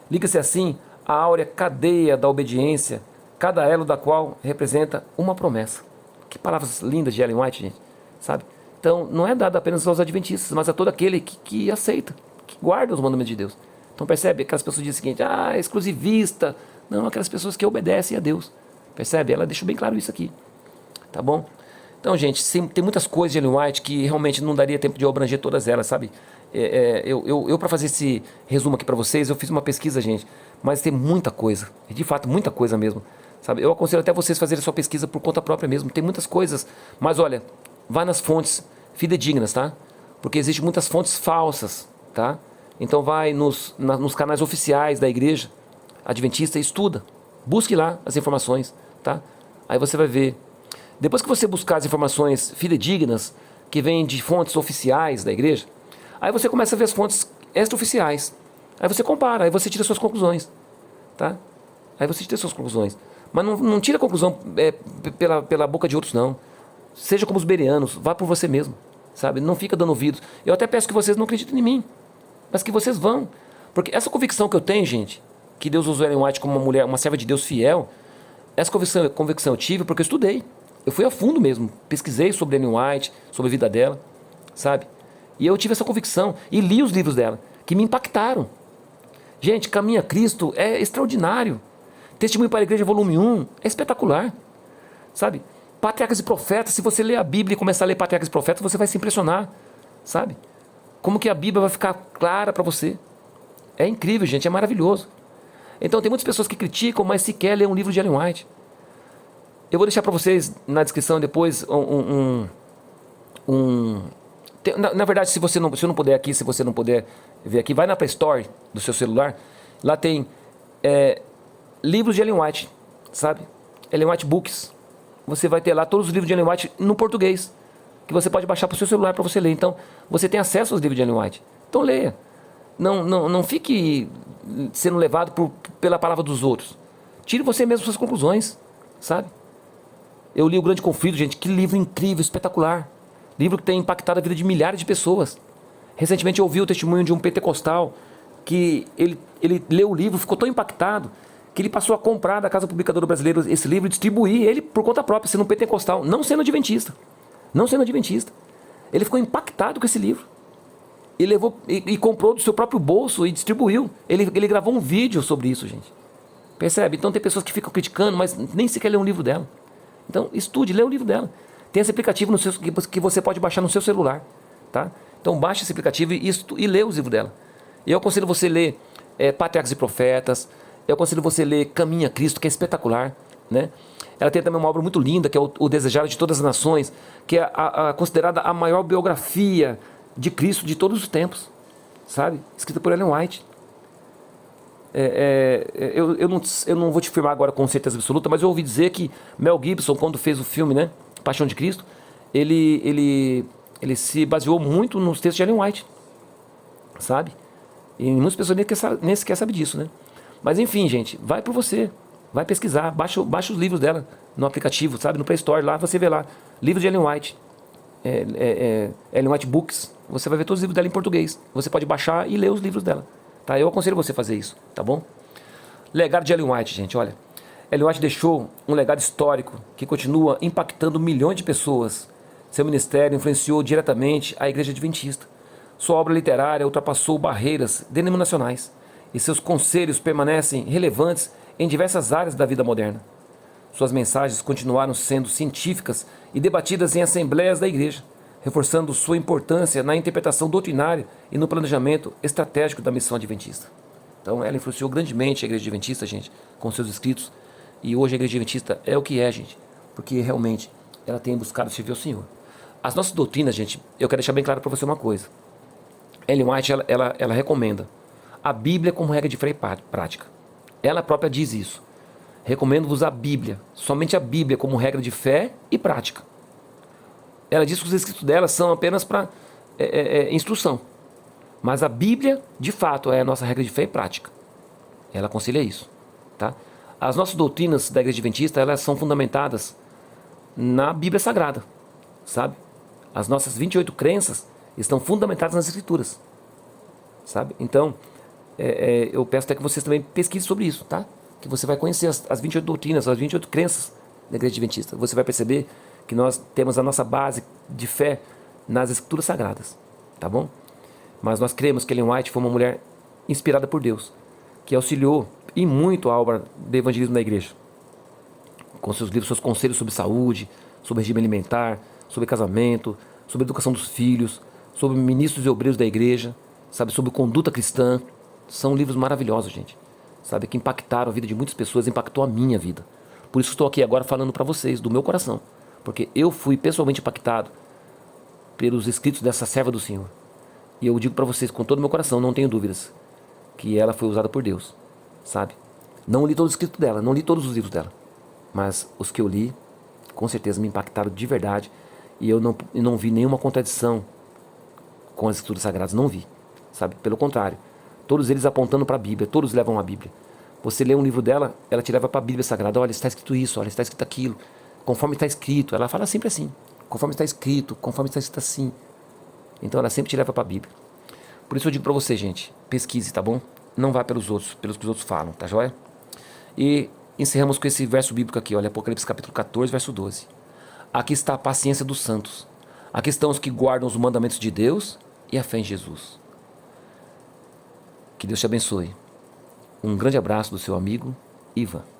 Liga-se assim à áurea cadeia da obediência, cada elo da qual representa uma promessa. Que palavras lindas de Ellen White, gente, sabe? Então, não é dado apenas aos adventistas, mas a todo aquele que aceita, que guarda os mandamentos de Deus. Então, percebe? Aquelas pessoas dizem o seguinte: é exclusivista. Não, aquelas pessoas que obedecem a Deus. Percebe? Ela deixa bem claro isso aqui. Tá bom? Então, gente, tem muitas coisas de Ellen White que realmente não daria tempo de eu abranger todas elas, sabe? Eu para fazer esse resumo aqui para vocês, eu fiz uma pesquisa, gente, mas tem muita coisa, de fato, muita coisa mesmo, sabe? Eu aconselho até vocês fazerem sua pesquisa por conta própria mesmo, tem muitas coisas, mas olha, vai nas fontes fidedignas, tá? Porque existem muitas fontes falsas, tá? Então vai nos canais oficiais da igreja adventista e estuda, busque lá as informações, tá? Aí você vai ver. Depois que você buscar as informações fidedignas, que vêm de fontes oficiais da igreja, aí você começa a ver as fontes extraoficiais. Aí você compara, aí você tira suas conclusões, tá? Aí você tira suas conclusões. Mas não tira a conclusão pela boca de outros, não. Seja como os bereanos, vá por você mesmo, sabe? Não fica dando ouvidos. Eu até peço que vocês não acreditem em mim, mas que vocês vão. Porque essa convicção que eu tenho, gente, que Deus usou Ellen White como uma mulher, uma serva de Deus fiel, essa convicção eu tive porque eu estudei. Eu fui a fundo mesmo, pesquisei sobre Ellen White, sobre a vida dela, sabe? E eu tive essa convicção e li os livros dela, que me impactaram. Gente, Caminho a Cristo é extraordinário. Testemunho para a Igreja, volume 1, é espetacular, sabe? Patriarcas e Profetas, se você ler a Bíblia e começar a ler Patriarcas e Profetas, você vai se impressionar, sabe? Como que a Bíblia vai ficar clara para você. É incrível, gente, é maravilhoso. Então tem muitas pessoas que criticam, mas sequer lêem um livro de Ellen White. Eu vou deixar para vocês na descrição depois na verdade, se eu não puder aqui, se você não puder ver aqui, vai na Play Store do seu celular. Lá tem livros de Ellen White, sabe? Ellen White Books. Você vai ter lá todos os livros de Ellen White no português, que você pode baixar para o seu celular para você ler. Então, você tem acesso aos livros de Ellen White. Então, leia. Não fique sendo levado pela palavra dos outros. Tire você mesmo suas conclusões, sabe? Eu li O Grande Conflito, gente, que livro incrível, espetacular. Livro que tem impactado a vida de milhares de pessoas. Recentemente eu ouvi o testemunho de um pentecostal que ele leu o livro, ficou tão impactado que ele passou a comprar da Casa Publicadora Brasileira esse livro e distribuir ele por conta própria, sendo um pentecostal, não sendo adventista. Não sendo adventista. Ele ficou impactado com esse livro. E levou e comprou do seu próprio bolso e distribuiu. Ele gravou um vídeo sobre isso, gente. Percebe? Então tem pessoas que ficam criticando, mas nem sequer lê um livro dela. Então estude, lê o livro dela. Tem esse aplicativo que você pode baixar no seu celular, tá? Então baixe esse aplicativo e lê os livros dela. E eu aconselho você a ler Patriarcas e Profetas. Eu aconselho você a ler Caminho a Cristo, que é espetacular, né? Ela tem também uma obra muito linda, que é o Desejado de Todas as Nações, que é considerada a maior biografia de Cristo de todos os tempos, sabe? Escrita por Ellen White. Eu não vou te afirmar agora com certeza absoluta, mas eu ouvi dizer que Mel Gibson, quando fez o filme, né, Paixão de Cristo, ele se baseou muito nos textos de Ellen White, sabe? E muitas pessoas nem sequer sabem disso, né? Mas enfim, gente, vai por você, vai pesquisar, baixa os livros dela no aplicativo, sabe? No Play Store, lá você vê lá, livros de Ellen White, Ellen White Books, você vai ver todos os livros dela em português. Você pode baixar e ler os livros dela, tá? Eu aconselho você a fazer isso, tá bom? Legado de Ellen White, gente, olha. Ellen White deixou um legado histórico que continua impactando milhões de pessoas. Seu ministério influenciou diretamente a Igreja Adventista. Sua obra literária ultrapassou barreiras denominacionais e seus conselhos permanecem relevantes em diversas áreas da vida moderna. Suas mensagens continuaram sendo científicas e debatidas em assembleias da igreja, reforçando sua importância na interpretação doutrinária e no planejamento estratégico da missão adventista. Então ela influenciou grandemente a Igreja Adventista, gente, com seus escritos. E hoje a Igreja Adventista é o que é, gente, porque realmente ela tem buscado servir ao Senhor. As nossas doutrinas, gente, eu quero deixar bem claro para você uma coisa. Ellen White, ela recomenda a Bíblia como regra de fé e prática. Ela própria diz isso. Recomendo-vos a Bíblia, somente a Bíblia como regra de fé e prática. Ela diz que os escritos dela são apenas para instrução. Mas a Bíblia, de fato, é a nossa regra de fé e prática. Ela aconselha isso, tá? As nossas doutrinas da Igreja Adventista, elas são fundamentadas na Bíblia Sagrada, sabe? As nossas 28 crenças estão fundamentadas nas Escrituras, sabe? Então, eu peço até que vocês também pesquisem sobre isso, tá? Que você vai conhecer as 28 doutrinas, as 28 crenças da Igreja Adventista. Você vai perceber que nós temos a nossa base de fé nas Escrituras Sagradas, tá bom? Mas nós cremos que Ellen White foi uma mulher inspirada por Deus, que auxiliou e muito a obra do evangelismo da igreja, com seus livros, seus conselhos sobre saúde, sobre regime alimentar, sobre casamento, sobre educação dos filhos, sobre ministros e obreiros da igreja, sabe, sobre conduta cristã. São livros maravilhosos, gente, sabe, que impactaram a vida de muitas pessoas, impactou a minha vida. Por isso estou aqui agora falando para vocês, do meu coração, porque eu fui pessoalmente impactado pelos escritos dessa serva do Senhor. E eu digo para vocês com todo o meu coração, não tenho dúvidas, que ela foi usada por Deus, sabe? Não li todo o escrito dela, não li todos os livros dela, mas os que eu li, com certeza me impactaram de verdade, e eu não vi nenhuma contradição com as escrituras sagradas, não vi, sabe? Pelo contrário, todos eles apontando para a Bíblia, todos levam a Bíblia. Você lê um livro dela, ela te leva para a Bíblia Sagrada, olha, está escrito isso, olha, está escrito aquilo, conforme está escrito, ela fala sempre assim, conforme está escrito assim. Então ela sempre te leva para a Bíblia. Por isso eu digo para você, gente, pesquise, tá bom? Não vá pelos outros, pelos que os outros falam, tá joia? E encerramos com esse verso bíblico aqui, olha, Apocalipse capítulo 14, verso 12. Aqui está a paciência dos santos. Aqui estão os que guardam os mandamentos de Deus e a fé em Jesus. Que Deus te abençoe. Um grande abraço do seu amigo Ivan.